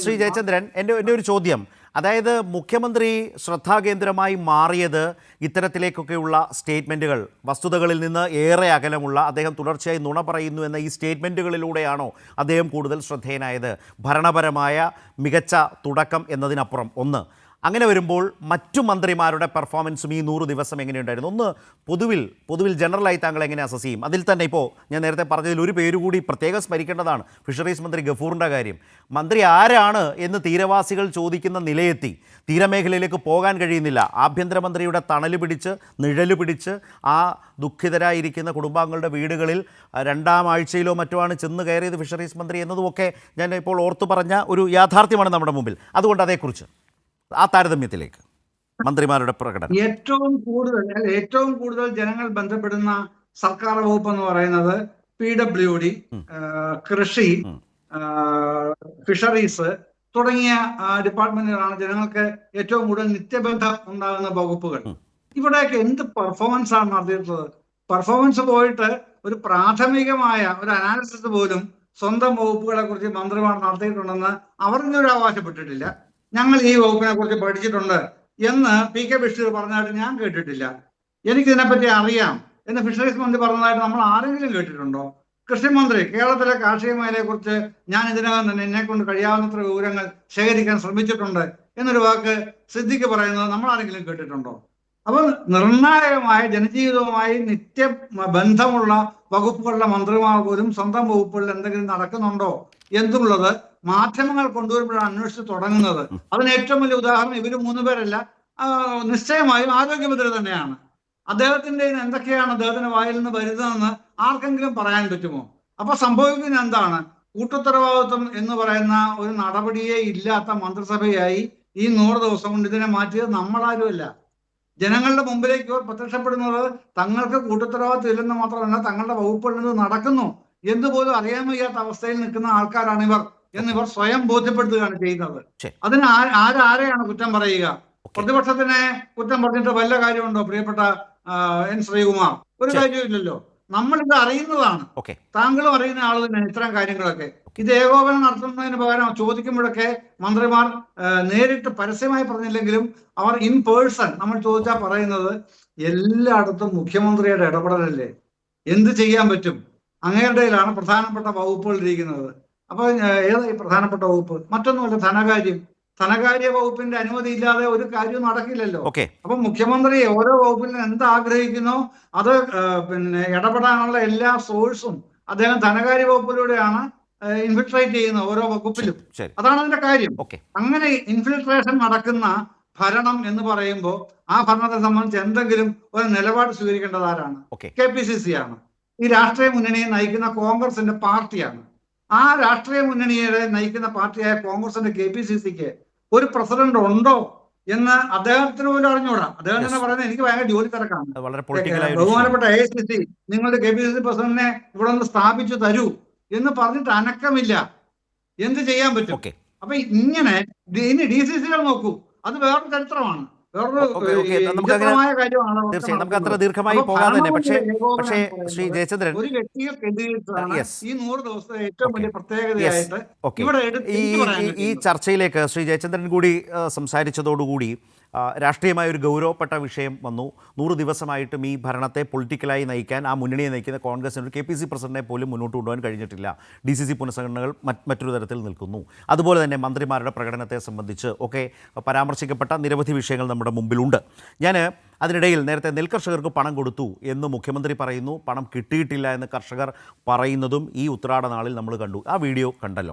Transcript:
ശ്രീ ജയചന്ദ്രൻ, എൻ്റെ ഒരു ചോദ്യം, അതായത് മുഖ്യമന്ത്രി ശ്രദ്ധാകേന്ദ്രമായി മാറിയത് ഇത്തരത്തിലേക്കൊക്കെയുള്ള സ്റ്റേറ്റ്മെൻറ്റുകൾ, വസ്തുതകളിൽ നിന്ന് ഏറെ അകലമുള്ള, അദ്ദേഹം തുടർച്ചയായി നുണ പറയുന്നു എന്ന ഈ സ്റ്റേറ്റ്മെൻറ്റുകളിലൂടെയാണോ അദ്ദേഹം കൂടുതൽ ശ്രദ്ധേയനായത്? ഭരണപരമായ മികച്ച തുടക്കം എന്നതിനപ്പുറം അങ്ങനെ വരുമ്പോൾ മറ്റു മന്ത്രിമാരുടെ പെർഫോമൻസും ഈ 100 ദിവസം എങ്ങനെയുണ്ടായിരുന്നു? പൊതുവിൽ ജനറലായി താങ്കൾ എങ്ങനെ അസസ് ചെയ്യും? അതിൽ തന്നെ ഇപ്പോൾ ഞാൻ നേരത്തെ പറഞ്ഞതിൽ ഒരു പേര് കൂടി പ്രത്യേകം സ്മരിക്കേണ്ടതാണ്, ഫിഷറീസ് മന്ത്രി ഗഫൂറിൻ്റെ കാര്യം. മന്ത്രി ആരാണ് എന്ന് തീരവാസികൾ ചോദിക്കുന്ന നിലയെത്തി. തീരമേഖലയിലേക്ക് പോകാൻ കഴിയുന്നില്ല. ആഭ്യന്തരമന്ത്രിയുടെ തണല് പിടിച്ച്, നിഴല് പിടിച്ച് ആ ദുഃഖിതരായിരിക്കുന്ന കുടുംബാംഗങ്ങളുടെ വീടുകളിൽ 2ാം ആഴ്ചയിലോ മറ്റോ ആണ് ചെന്ന് കയറിയത് ഫിഷറീസ് മന്ത്രി എന്നതുമൊക്കെ ഞാൻ ഇപ്പോൾ ഓർത്തു പറഞ്ഞ ഒരു യാഥാർത്ഥ്യമാണ് നമ്മുടെ മുമ്പിൽ. അതുകൊണ്ട് അതേക്കുറിച്ച് ആ താരതമ്യത്തിലേക്ക് മന്ത്രിമാരുടെ പ്രകടനം. ഏറ്റവും കൂടുതൽ ജനങ്ങൾ ബന്ധപ്പെടുന്ന സർക്കാർ വകുപ്പ് എന്ന് പറയുന്നത് PWD, കൃഷി, ഫിഷറീസ് തുടങ്ങിയ ഡിപ്പാർട്ട്മെന്റുകളാണ് ജനങ്ങൾക്ക് ഏറ്റവും കൂടുതൽ നിത്യബന്ധം ഉണ്ടാകുന്ന വകുപ്പുകൾ. ഇവിടെയൊക്കെ എന്ത് പെർഫോമൻസ് ആണ് നടത്തിയിട്ടുള്ളത്? പെർഫോമൻസ് പോയിട്ട് ഒരു പ്രാഥമികമായ ഒരു അനാലിസിസ് പോലും സ്വന്തം വകുപ്പുകളെ കുറിച്ച് മന്ത്രിമാർ നടത്തിയിട്ടുണ്ടെന്ന് അവർ ഇന്നൊരു അവകാശപ്പെട്ടിട്ടില്ല. ഞങ്ങൾ ഈ വകുപ്പിനെ കുറിച്ച് പഠിച്ചിട്ടുണ്ട് എന്ന് PK ബഷീർ പറഞ്ഞതായിട്ട് ഞാൻ കേട്ടിട്ടില്ല. എനിക്കിതിനെപ്പറ്റി അറിയാം എന്ന് ഫിഷറീസ് മന്ത്രി പറഞ്ഞതായിട്ട് നമ്മൾ ആരെങ്കിലും കേട്ടിട്ടുണ്ടോ? കൃഷിമന്ത്രി കേരളത്തിലെ കാർഷിക മേഖലയെ കുറിച്ച് ഞാൻ ഇതിനകം തന്നെ എന്നെ കൊണ്ട് കഴിയാവുന്നത്ര വിവരങ്ങൾ ശേഖരിക്കാൻ ശ്രമിച്ചിട്ടുണ്ട് എന്നൊരു വാക്ക് സിദ്ദിഖ് പറയുന്നത് നമ്മൾ ആരെങ്കിലും കേട്ടിട്ടുണ്ടോ? അപ്പോൾ നിർണായകമായ ജനജീവിതവുമായി നിത്യ ബന്ധമുള്ള വകുപ്പുകളുടെ മന്ത്രിമാർ പോലും സ്വന്തം വകുപ്പുകളിൽ എന്തെങ്കിലും നടക്കുന്നുണ്ടോ എന്നുള്ളത് മാധ്യമങ്ങൾ കൊണ്ടുവരുമ്പോഴാണ് അന്വേഷിച്ച് തുടങ്ങുന്നത്. അതിന് ഏറ്റവും വലിയ ഉദാഹരണം ഇവര് 3 പേരല്ല, നിശ്ചയമായും ആരോഗ്യമന്ത്രി തന്നെയാണ്. അദ്ദേഹത്തിന്റെ എന്തൊക്കെയാണ് അദ്ദേഹത്തിന്റെ വായിൽ നിന്ന് വരുന്നതെന്ന് ആർക്കെങ്കിലും പറയാൻ പറ്റുമോ? അപ്പൊ സംഭവിക്കുന്നത് എന്താണ്? കൂട്ടുത്തരവാദിത്വം എന്ന് പറയുന്ന ഒരു നടപടിയെ ഇല്ലാത്ത മന്ത്രിസഭയായി ഈ 100 ദിവസം കൊണ്ട് ഇതിനെ മാറ്റിയത് നമ്മളാരുമല്ല. ജനങ്ങളുടെ മുമ്പിലേക്ക് ഇവർ പ്രത്യക്ഷപ്പെടുന്നത് തങ്ങൾക്ക് കൂട്ടുത്തരവാദിത്വം ഇല്ലെന്ന് മാത്രമല്ല, തങ്ങളുടെ വകുപ്പുകളിൽ നിന്ന് നടക്കുന്നു എന്നുപോലും അറിയാൻ വയ്യാത്ത അവസ്ഥയിൽ നിൽക്കുന്ന ആൾക്കാരാണ് ഇവർ എന്നിവർ സ്വയം ബോധ്യപ്പെടുത്തുകയാണ് ചെയ്യുന്നത്. അതിന് ആരെയാണ് കുറ്റം പറയുക? പ്രതിപക്ഷത്തിനെ കുറ്റം പറഞ്ഞിട്ട് വല്ല കാര്യമുണ്ടോ? പ്രിയപ്പെട്ട N. ശ്രീകുമാർ, ഒരു കാര്യമില്ലല്ലോ. നമ്മളിത് അറിയുന്നതാണ്, താങ്കളും അറിയുന്ന ആള് തന്നെ ഇത്തരം കാര്യങ്ങളൊക്കെ. ഇത് ഏകോപനം നടത്തുന്നതിന് പകരം ചോദിക്കുമ്പോഴൊക്കെ മന്ത്രിമാർ നേരിട്ട് പരസ്യമായി പറഞ്ഞില്ലെങ്കിലും അവർ ഇൻ പേഴ്സൺ നമ്മൾ ചോദിച്ചാൽ പറയുന്നത് എല്ലായിടത്തും മുഖ്യമന്ത്രിയുടെ ഇടപെടലല്ലേ, എന്ത് ചെയ്യാൻ പറ്റും? അങ്ങയുടെ പ്രധാനപ്പെട്ട വകുപ്പുകൾ ഇരിക്കുന്നത്. അപ്പൊ ഏതായി പ്രധാനപ്പെട്ട വകുപ്പ്? മറ്റൊന്നുമല്ല, ധനകാര്യ വകുപ്പിന്റെ അനുമതി ഇല്ലാതെ ഒരു കാര്യവും നടക്കില്ലല്ലോ. അപ്പൊ മുഖ്യമന്ത്രി ഓരോ വകുപ്പിലും എന്താഗ്രഹിക്കുന്നോ അത് ഇടപെടാനുള്ള എല്ലാ സോഴ്സും അദ്ദേഹം ധനകാര്യ വകുപ്പിലൂടെയാണ് ഇൻഫിൽട്രേറ്റ് ചെയ്യുന്നത് ഓരോ വകുപ്പിലും. അതാണ് അതിന്റെ കാര്യം. അങ്ങനെ ഇൻഫിൽട്രേഷൻ നടക്കുന്ന ഭരണം എന്ന് പറയുമ്പോൾ ആ ഭരണത്തെ സംബന്ധിച്ച് എന്തെങ്കിലും ഒരു നിലപാട് സ്വീകരിക്കേണ്ടത് ആരാണ്? KPCC ആണ്. ഈ രാഷ്ട്രീയ മുന്നണിയെ നയിക്കുന്ന കോൺഗ്രസിന്റെ പാർട്ടിയാണ്. ആ രാഷ്ട്രീയ മുന്നണിയെ നയിക്കുന്ന പാർട്ടിയായ കോൺഗ്രസിന്റെ KPCCക്ക് ഒരു പ്രസിഡന്റ് ഉണ്ടോ എന്ന് അദ്ദേഹത്തിന് പോലും അറിഞ്ഞൂടാ. അദ്ദേഹം തന്നെ പറയുന്നത് എനിക്ക് ഭയങ്കര ജോലി തിരക്കാണ്. ബഹുമാനപ്പെട്ട AICC നിങ്ങളുടെ KPCC പ്രസിഡന്റിനെ ഇവിടെ ഒന്ന് സ്ഥാപിച്ചു തരൂ എന്ന് പറഞ്ഞിട്ട് അനക്കമില്ല. എന്ത് ചെയ്യാൻ പറ്റും? അപ്പൊ ഇങ്ങനെ ഇനി DCCകൾ നോക്കൂ, അത് വേറൊരു ചരിത്രമാണ്, നമുക്ക് അത്ര ദീർഘമായി പോകാൻ തന്നെ. പക്ഷേ ശ്രീ ജയചന്ദ്രൻ, ഒരു വ്യക്തിയെ കേന്ദ്രീകരിച്ചാണ് ഈ 100 ദിവസത്തെ ഏറ്റവും വലിയ പ്രത്യേകതയായിട്ട് ഇവിടെ ഈ ചർച്ചയിലേക്ക് ശ്രീ ജയചന്ദ്രൻ കൂടി സംസാരിച്ചതോടുകൂടി രാഷ്ട്രീയമായ ഒരു ഗൗരവപ്പെട്ട വിഷയം വന്നു. 100 ദിവസമായിട്ടും ഈ ഭരണത്തെ പൊളിറ്റിക്കലായി നയിക്കാൻ, ആ മുന്നണിയെ നയിക്കുന്ന കോൺഗ്രസിന് ഒരു KPCC പ്രസിഡന്റിനെ പോലും മുന്നോട്ട് കൊണ്ടുപോകാൻ കഴിഞ്ഞിട്ടില്ല. DCC പുനഃസംഘടനകൾ മറ്റൊരു തരത്തിൽ നിൽക്കുന്നു. അതുപോലെ തന്നെ മന്ത്രിമാരുടെ പ്രകടനത്തെ സംബന്ധിച്ച് ഒക്കെ പരാമർശിക്കപ്പെട്ട നിരവധി വിഷയങ്ങൾ നമ്മുടെ മുമ്പിലുണ്ട്. ഞാൻ അതിനിടയിൽ നേരത്തെ നെൽകർഷകർക്ക് പണം കൊടുത്തു എന്ന് മുഖ്യമന്ത്രി പറയുന്നു, പണം കിട്ടിയിട്ടില്ല എന്ന് കർഷകർ പറയുന്നതും ഈ ഉത്രാട നാളിൽ നമ്മൾ കണ്ടു. ആ വീഡിയോ കണ്ടല്ലോ.